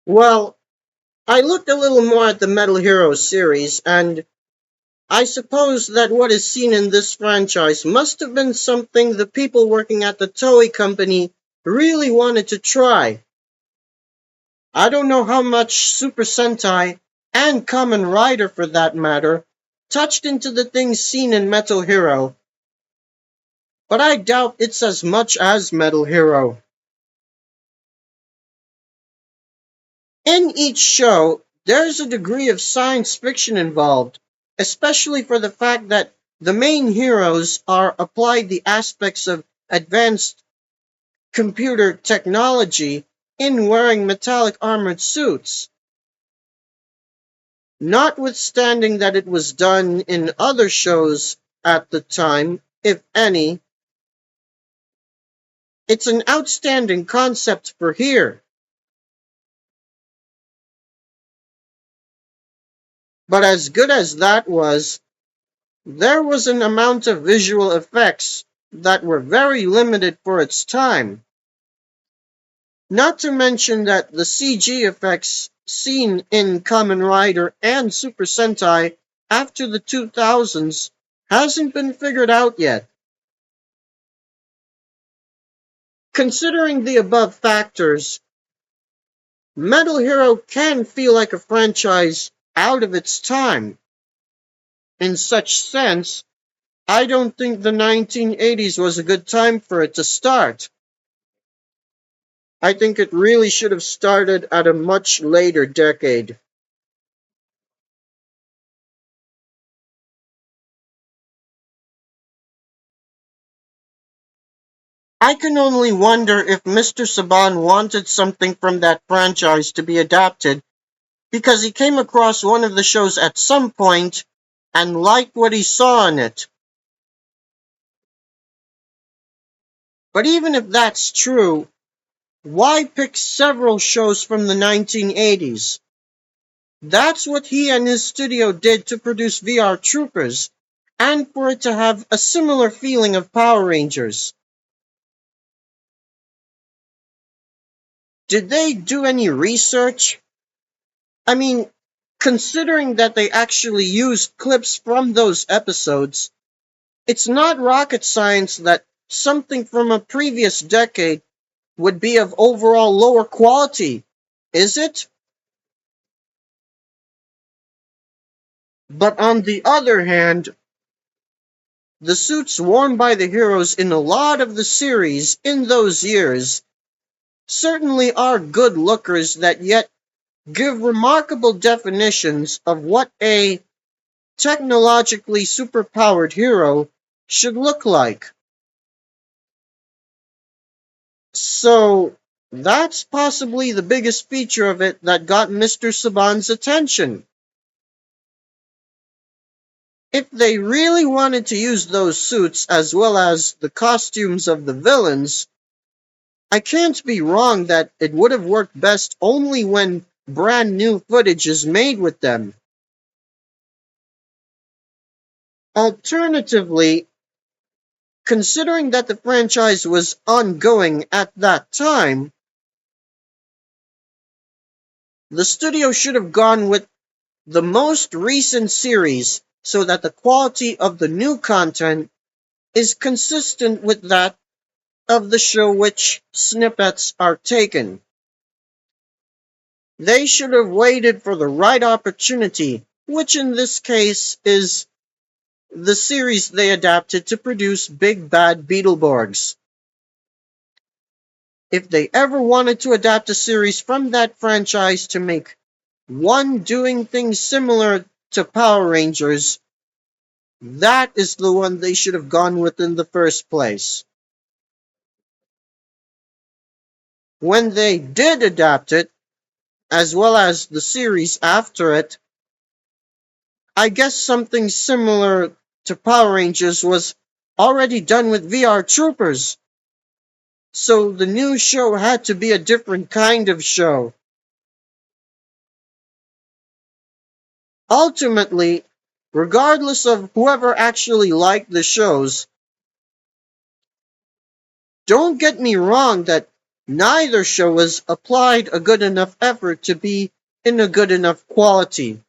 Well, I looked a little more at the Metal Hero series, and I suppose that what is seen in this franchise must have been something the people working at the Toei company really wanted to try. I don't know how much Super Sentai, and Kamen Rider for that matter, touched into the things seen in Metal Hero, but I doubt it's as much as Metal Hero. In each show, there's a degree of science fiction involved, especially for the fact that the main heroes are applied the aspects of advanced computer technology in wearing metallic armored suits. Notwithstanding that it was done in other shows at the time, if any, it's an outstanding concept for here. But as good as that was, there was an amount of visual effects that were very limited for its time. Not to mention that the CG effects seen in Kamen Rider and Super Sentai after the 2000s hasn't been figured out yet. Considering the above factors, Metal Hero can feel like a franchise out of its time. In such sense, I don't think the 1980s was a good time for it to start. I think it really should have started at a much later decade. I can only wonder if Mr. Saban wanted something from that franchise to be adapted because he came across one of the shows at some point and liked what he saw in it. But even if that's true, why pick several shows from the 1980s? That's what he and his studio did to produce VR Troopers, and for it to have a similar feeling of Power Rangers. Did they do any research? I mean, considering that they actually used clips from those episodes, it's not rocket science that something from a previous decade would be of overall lower quality, is it? But on the other hand, the suits worn by the heroes in a lot of the series in those years certainly are good lookers that yet give remarkable definitions of what a technologically superpowered hero should look like. So that's possibly the biggest feature of it that got Mr. Saban's attention. If they really wanted to use those suits as well as the costumes of the villains, I can't be wrong that it would have worked best only when brand new footage is made with them. Alternatively, considering that the franchise was ongoing at that time, the studio should have gone with the most recent series so that the quality of the new content is consistent with that of the show which snippets are taken. They should have waited for the right opportunity, which in this case is the series they adapted to produce Big Bad Beetleborgs. If they ever wanted to adapt a series from that franchise to make one doing things similar to Power Rangers, that is the one they should have gone with in the first place. When they did adapt it, as well as the series after it, I guess something similar to Power Rangers was already done with VR Troopers. So the new show had to be a different kind of show. Ultimately, regardless of whoever actually liked the shows, don't get me wrong that Neither show has applied a good enough effort to be in a good enough quality.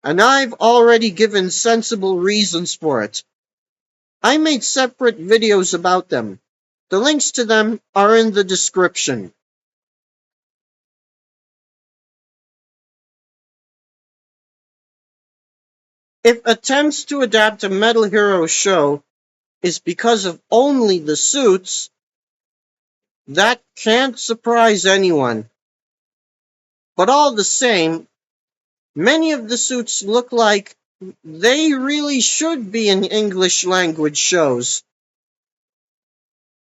And I've already given sensible reasons for it. I made separate videos about them. The links to them are in the description. If attempts to adapt a Metal Hero show is because of only the suits, that can't surprise anyone. But all the same, many of the suits look like they really should be in English language shows.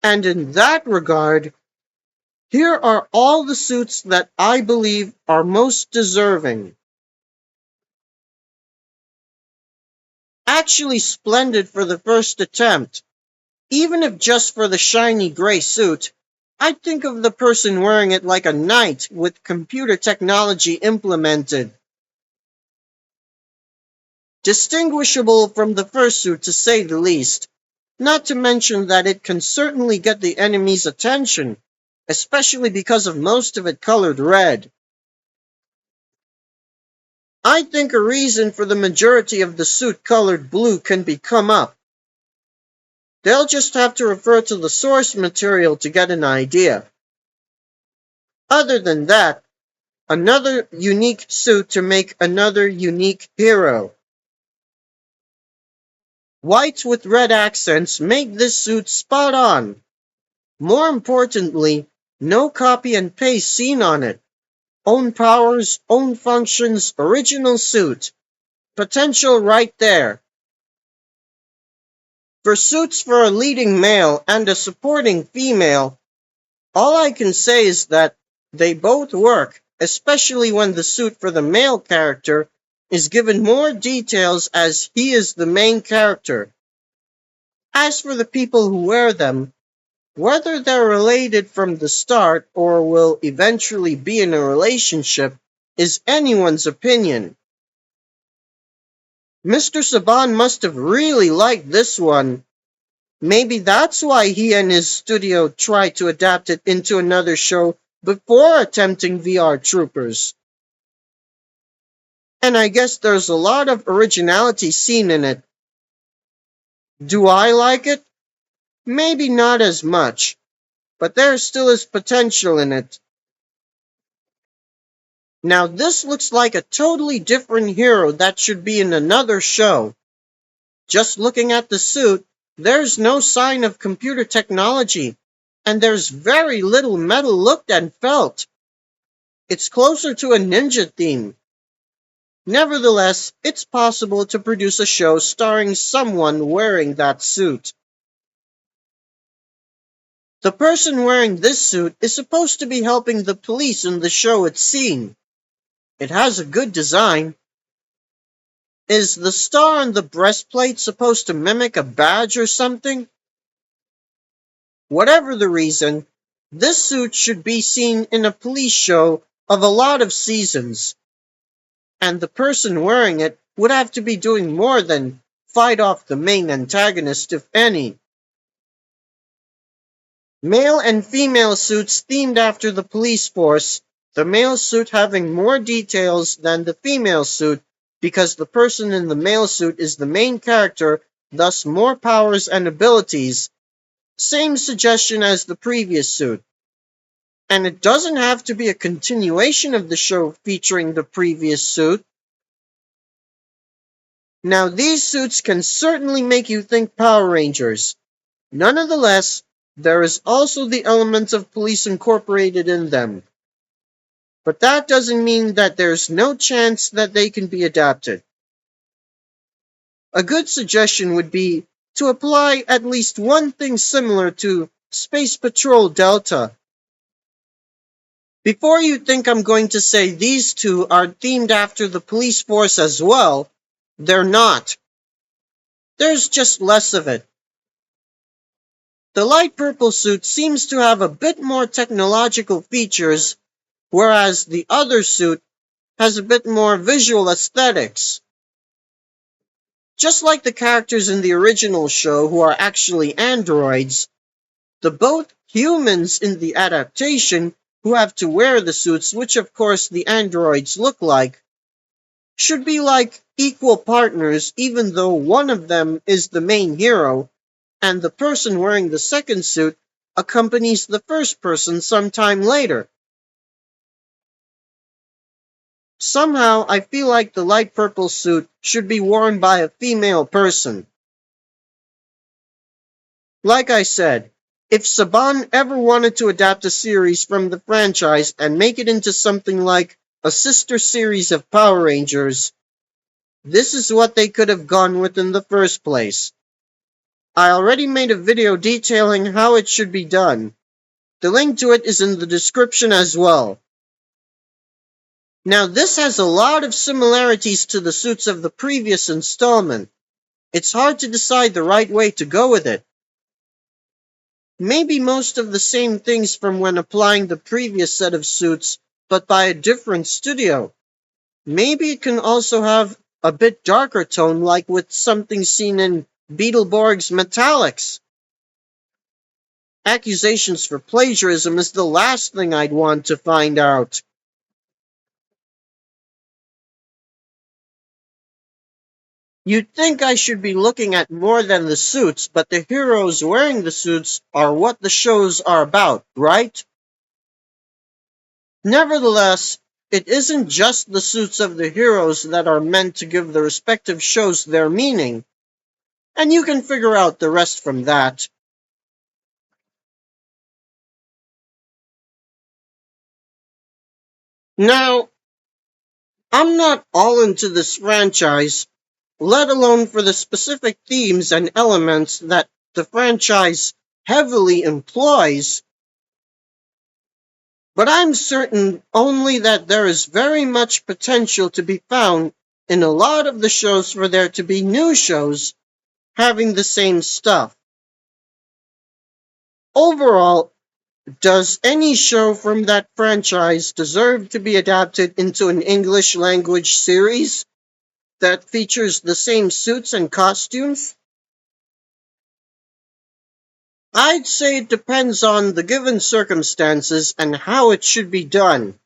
And in that regard, here are all the suits that I believe are most deserving. Actually splendid for the first attempt. Even if just for the shiny gray suit, I'd think of the person wearing it like a knight with computer technology implemented. Distinguishable from the fursuit to say the least, not to mention that it can certainly get the enemy's attention, especially because of most of it colored red. I think a reason for the majority of the suit colored blue can be come up. They'll just have to refer to the source material to get an idea. Other than that, another unique suit to make another unique hero. White with red accents make this suit spot on. More importantly, no copy and paste seen on it. Own powers, own functions, original suit. Potential right there. For suits for a leading male and a supporting female, all I can say is that they both work, especially when the suit for the male character is given more details as he is the main character. As for the people who wear them, whether they're related from the start or will eventually be in a relationship is anyone's opinion. Mr. Saban must have really liked this one. Maybe that's why he and his studio tried to adapt it into another show before attempting VR Troopers. And I guess there's a lot of originality seen in it. Do I like it? Maybe not as much, but there still is potential in it. Now this looks like a totally different hero that should be in another show. Just looking at the suit, there's no sign of computer technology, and there's very little metal looked and felt. It's closer to a ninja theme. Nevertheless, it's possible to produce a show starring someone wearing that suit. The person wearing this suit is supposed to be helping the police in the show it's seen. It has a good design. Is the star on the breastplate supposed to mimic a badge or something? Whatever the reason, this suit should be seen in a police show of a lot of seasons. And the person wearing it would have to be doing more than fight off the main antagonist, if any. Male and female suits themed after the police force, the male suit having more details than the female suit because the person in the male suit is the main character, thus more powers and abilities. Same suggestion as the previous suit. And it doesn't have to be a continuation of the show featuring the previous suit. Now these suits can certainly make you think Power Rangers. Nonetheless, there is also the element of police incorporated in them. But that doesn't mean that there's no chance that they can be adapted. A good suggestion would be to apply at least one thing similar to Space Patrol Delta. Before you think I'm going to say these two are themed after the police force as well, they're not. There's just less of it. The light purple suit seems to have a bit more technological features, whereas the other suit has a bit more visual aesthetics. Just like the characters in the original show who are actually androids, the both humans in the adaptation who have to wear the suits, which of course the androids look like, should be like equal partners, even though one of them is the main hero and the person wearing the second suit accompanies the first person sometime later. Somehow, I feel like the light purple suit should be worn by a female person. Like I said, if Saban ever wanted to adapt a series from the franchise and make it into something like a sister series of Power Rangers, this is what they could have gone with in the first place. I already made a video detailing how it should be done. The link to it is in the description as well. Now this has a lot of similarities to the suits of the previous installment. It's hard to decide the right way to go with it. Maybe most of the same things from when applying the previous set of suits, but by a different studio. Maybe it can also have a bit darker tone like with something seen in Beetleborg's Metallics. Accusations for plagiarism is the last thing I'd want to find out. You'd think I should be looking at more than the suits, but the heroes wearing the suits are what the shows are about, right? Nevertheless, it isn't just the suits of the heroes that are meant to give the respective shows their meaning, and you can figure out the rest from that. Now, I'm not all into this franchise, let alone for the specific themes and elements that the franchise heavily employs, but I'm certain only that there is very much potential to be found in a lot of the shows for there to be new shows having the same stuff. Overall, does any show from that franchise deserve to be adapted into an English language series that features the same suits and costumes? I'd say it depends on the given circumstances and how it should be done.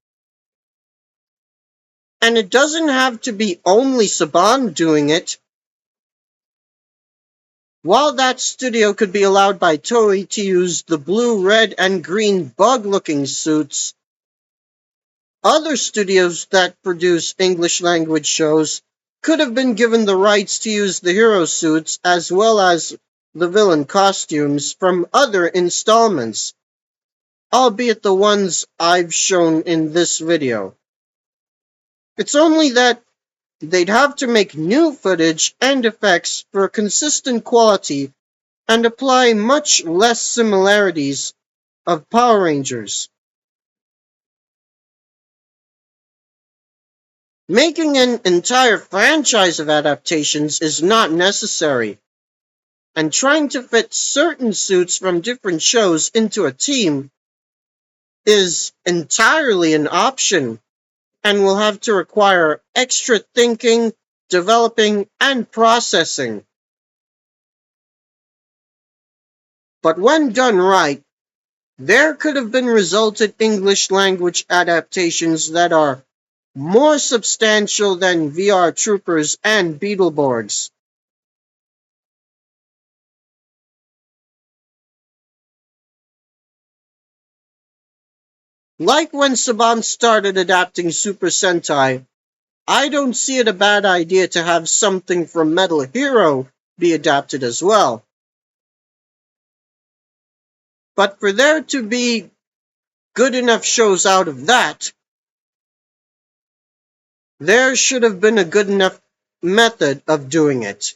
And it doesn't have to be only Saban doing it. While that studio could be allowed by Toei to use the blue, red, and green bug-looking suits, other studios that produce English language shows could have been given the rights to use the hero suits as well as the villain costumes from other installments, albeit the ones I've shown in this video. It's only that they'd have to make new footage and effects for consistent quality and apply much less similarities of Power Rangers. Making an entire franchise of adaptations is not necessary, and trying to fit certain suits from different shows into a team is entirely an option and will have to require extra thinking, developing, and processing. But when done right, there could have been resulted English language adaptations that are more substantial than VR Troopers and Beetleborgs. Like when Saban started adapting Super Sentai, I don't see it a bad idea to have something from Metal Hero be adapted as well. But for there to be good enough shows out of that, there should have been a good enough method of doing it.